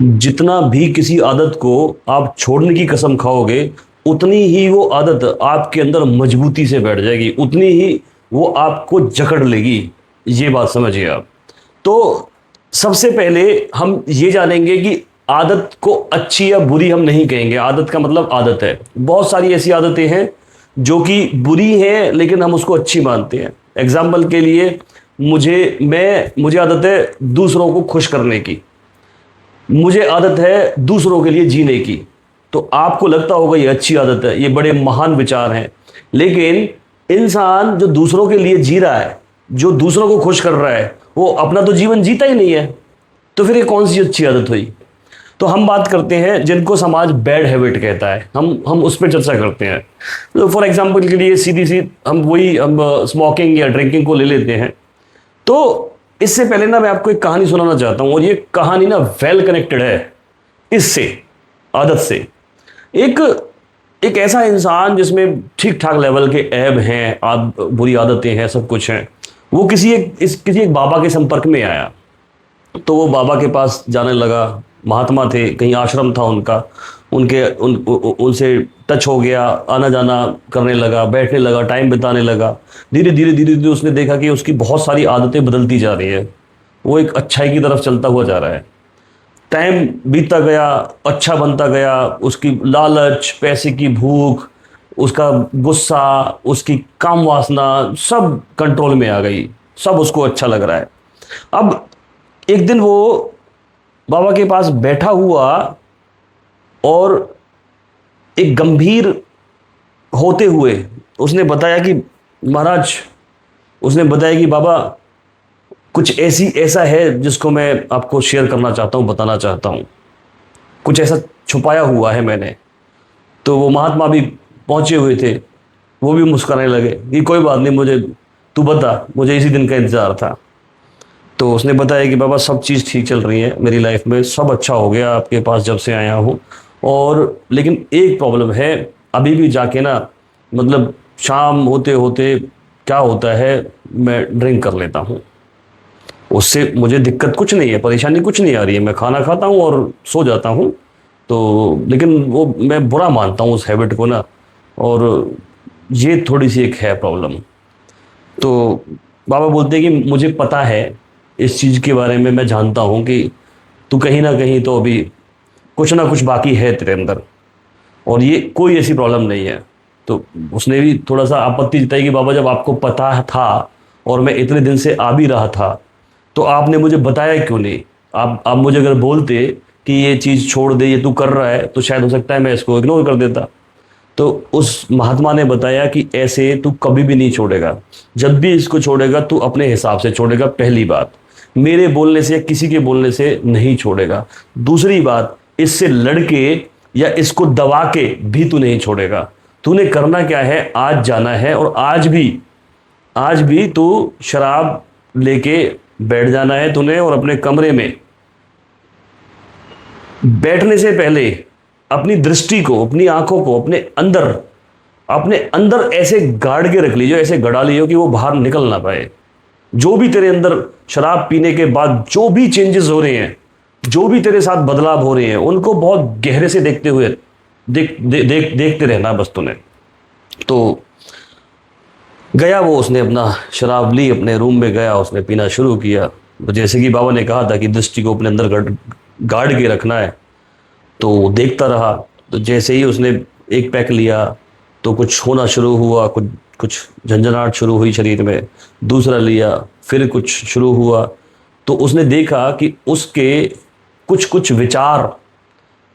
जितना भी किसी आदत को आप छोड़ने की कसम खाओगे, उतनी ही वो आदत आपके अंदर मजबूती से बैठ जाएगी, उतनी ही वो आपको जकड़ लेगी। ये बात समझिए आप। तो सबसे पहले हम ये जानेंगे कि आदत को अच्छी या बुरी हम नहीं कहेंगे। आदत का मतलब आदत है। बहुत सारी ऐसी आदतें हैं जो कि बुरी हैं लेकिन हम उसको अच्छी मानते हैं। एग्जाम्पल के लिए मुझे आदत है दूसरों को खुश करने की। मुझे आदत है दूसरों के लिए जीने की। तो आपको लगता होगा ये अच्छी आदत है, ये बड़े महान विचार हैं। लेकिन इंसान जो दूसरों के लिए जी रहा है, जो दूसरों को खुश कर रहा है, वो अपना तो जीवन जीता ही नहीं है। तो फिर ये कौन सी अच्छी आदत हुई? तो हम बात करते हैं जिनको समाज बैड हैबिट कहता है, हम उस पर चर्चा करते हैं। तो फॉर एग्जाम्पल के लिए सीधी सी हम स्मोकिंग या ड्रिंकिंग को ले लेते हैं। तो इससे पहले ना मैं आपको एक कहानी सुनाना चाहता हूं, और ये कहानी ना वेल कनेक्टेड है इससे, आदत से। एक एक ऐसा इंसान जिसमें ठीक ठाक लेवल के ऐब हैं, बुरी आदतें हैं, सब कुछ हैं। वो किसी एक बाबा के संपर्क में आया। तो वो बाबा के पास जाने लगा। महात्मा थे, कहीं आश्रम था उनका। उनसे टच हो गया, आना जाना करने लगा, बैठने लगा, टाइम बिताने लगा। धीरे धीरे धीरे धीरे उसने देखा कि उसकी बहुत सारी आदतें बदलती जा रही है। वो एक अच्छाई की तरफ चलता हुआ जा रहा है। टाइम बीतता गया, अच्छा बनता गया। उसकी लालच, पैसे की भूख, उसका गुस्सा, उसकी काम वासना सब कंट्रोल में आ गई। सब उसको अच्छा लग रहा है। अब एक दिन वो बाबा के पास बैठा हुआ और एक गंभीर होते हुए उसने बताया कि महाराज, उसने बताया कि बाबा, कुछ ऐसा है जिसको मैं आपको शेयर करना चाहता हूँ, बताना चाहता हूँ। कुछ ऐसा छुपाया हुआ है मैंने। तो वो महात्मा भी पहुंचे हुए थे। वो भी मुस्कुराने लगे कि कोई बात नहीं, तू बता, मुझे इसी दिन का इंतजार था। तो उसने बताया कि बाबा, सब चीज़ ठीक चल रही है मेरी लाइफ में, सब अच्छा हो गया आपके पास जब से आया हूँ। और लेकिन एक प्रॉब्लम है, अभी भी जाके ना, मतलब शाम होते होते क्या होता है, मैं ड्रिंक कर लेता हूँ। उससे मुझे दिक्कत कुछ नहीं है, परेशानी कुछ नहीं आ रही है, मैं खाना खाता हूँ और सो जाता हूँ। तो लेकिन वो मैं बुरा मानता हूँ उस हैबिट को ना, और ये थोड़ी सी एक है प्रॉब्लम। तो बाबा बोलते हैं कि मुझे पता है इस चीज़ के बारे में, मैं जानता हूँ कि तू कहीं ना कहीं तो अभी कुछ ना कुछ बाकी है तेरे अंदर, और ये कोई ऐसी प्रॉब्लम नहीं है। तो उसने भी थोड़ा सा आपत्ति जताई कि बाबा, जब आपको पता था और मैं इतने दिन से आ भी रहा था, तो आपने मुझे बताया क्यों नहीं? आप मुझे अगर बोलते कि ये चीज़ छोड़ दे, ये तू कर रहा है, तो शायद हो सकता है मैं इसको इग्नोर कर देता। तो उस महात्मा ने बताया कि ऐसे तू कभी भी नहीं छोड़ेगा। जब भी इसको छोड़ेगा, तू अपने हिसाब से छोड़ेगा। पहली बात, मेरे बोलने से या किसी के बोलने से नहीं छोड़ेगा। दूसरी बात, इससे लड़के या इसको दबा के भी तू नहीं छोड़ेगा। तूने करना क्या है, आज जाना है, और आज भी तू शराब लेके बैठ जाना है तूने, और अपने कमरे में बैठने से पहले अपनी दृष्टि को, अपनी आंखों को अपने अंदर ऐसे गाड़ के रख लीजिए, ऐसे गड़ा लीजिए कि वो बाहर निकल ना पाए। जो भी तेरे अंदर शराब पीने के बाद जो भी चेंजेस हो रहे हैं, जो भी तेरे साथ बदलाव हो रहे हैं, उनको बहुत गहरे से देखते हुए देखते रहना बस तूने। तो गया वो, उसने अपना शराब ली, अपने रूम में गया, उसने पीना शुरू किया। तो जैसे कि बाबा ने कहा था कि दृष्टि को अपने अंदर गाड़ के रखना है, तो वो देखता रहा। तो जैसे ही उसने एक पैक लिया तो कुछ होना शुरू हुआ, कुछ कुछ झंझनाहट शुरू हुई शरीर में। दूसरा लिया, फिर कुछ शुरू हुआ। तो उसने देखा कि उसके कुछ कुछ विचार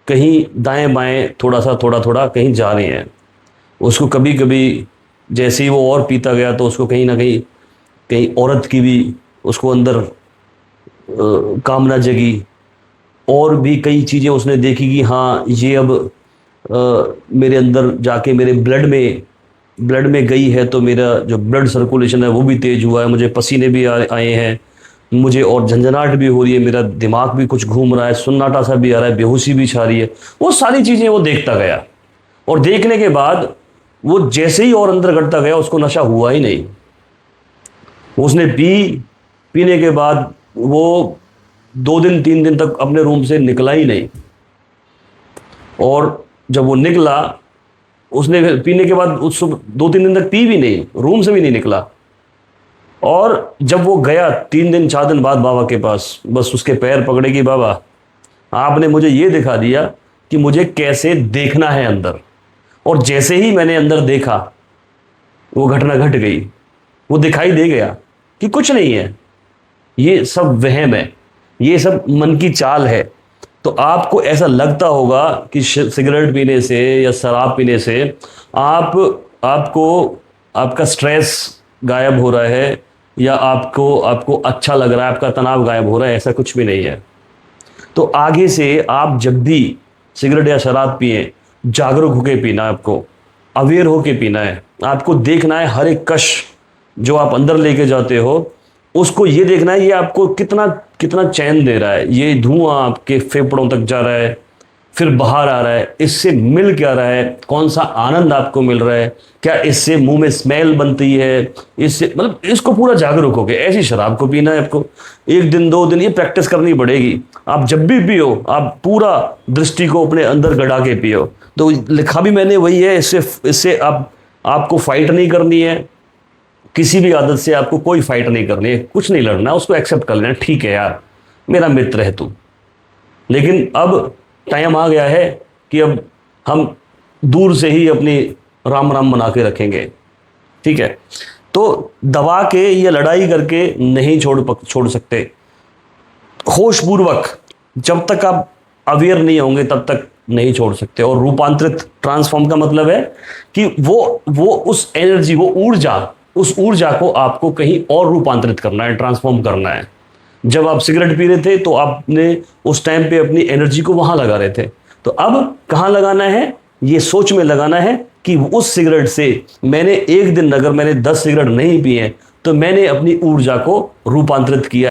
कहीं दाएं बाएं, थोड़ा थोड़ा कहीं जा रहे हैं। उसको कभी कभी, जैसे ही वो और पीता गया, तो उसको कहीं ना कहीं कहीं औरत की भी उसको अंदर कामना जगी। और भी कई चीज़ें उसने देखी कि हाँ, ये अब मेरे अंदर जाके मेरे ब्लड में गई है, तो मेरा जो ब्लड सर्कुलेशन है वो भी तेज हुआ है, मुझे पसीने भी आए हैं, मुझे और झंझनाहट भी हो रही है, मेरा दिमाग भी कुछ घूम रहा है, सुन्नाटा सा भी आ रहा है, बेहोशी भी छा रही है। वो सारी चीज़ें वो देखता गया, और देखने के बाद वो जैसे ही और अंदर करता गया, उसको नशा हुआ ही नहीं। उसने पीने के बाद वो 2 दिन 3 दिन तक अपने रूम से निकला ही नहीं। और जब वो निकला, उसने पीने के बाद उस 2 3 दिन तक पी भी नहीं, रूम से भी नहीं निकला। और जब वो गया 3 दिन 4 दिन बाद बाबा के पास, बस उसके पैर पकड़े कि बाबा आपने मुझे ये दिखा दिया कि मुझे कैसे देखना है अंदर। और जैसे ही मैंने अंदर देखा, वो घटना घट गई। वो दिखाई दे गया कि कुछ नहीं है, ये सब वहम है, ये सब मन की चाल है। तो आपको ऐसा लगता होगा कि सिगरेट पीने से या शराब पीने से आप आपको आपका स्ट्रेस गायब हो रहा है, या आपको आपको अच्छा लग रहा है, आपका तनाव गायब हो रहा है। ऐसा कुछ भी नहीं है। तो आगे से आप जब भी सिगरेट या शराब पिए, जागरूक होके पीना है, आपको अवेयर होके पीना है। आपको देखना है हर एक कश जो आप अंदर लेके जाते हो, उसको ये देखना है ये आपको कितना कितना चैन दे रहा है। ये धुआं आपके फेफड़ों तक जा रहा है, फिर बाहर आ रहा है, इससे मिल क्या रहा है, कौन सा आनंद आपको मिल रहा है, क्या इससे मुंह में स्मेल बनती है, इससे मतलब इसको पूरा जागरूक होके ऐसी शराब को पीना है आपको। 1 दिन 2 दिन ये प्रैक्टिस करनी पड़ेगी। आप जब भी पियो, आप पूरा दृष्टि को अपने अंदर गड़ा के पियो। तो लिखा भी मैंने वही है। इससे इससे आप आपको फाइट नहीं करनी है, किसी भी आदत से आपको कोई फाइट नहीं करनी है, कुछ नहीं लड़ना, उसको एक्सेप्ट कर लेना, ठीक है यार मेरा मित्र है तू। लेकिन अब टाइम आ गया है कि अब हम दूर से ही अपनी राम राम बना के रखेंगे, ठीक है। तो दबा के या लड़ाई करके नहीं छोड़ सकते। होशपूर्वक जब तक आप अवेयर नहीं होंगे तब तक नहीं छोड़ सकते। और रूपांतरित, ट्रांसफॉर्म का मतलब है कि वो उस एनर्जी, वो ऊर्जा, उस ऊर्जा को आपको कहीं और रूपांतरित करना है, ट्रांसफॉर्म करना है। जब आप सिगरेट पी रहे थे तो आपने उस टाइम पे अपनी एनर्जी को वहां लगा रहे थे, तो अब कहां लगाना है, ये सोच में लगाना है कि उस सिगरेट से मैंने एक दिन, अगर मैंने 10 सिगरेट नहीं पिए तो मैंने अपनी ऊर्जा को रूपांतरित किया।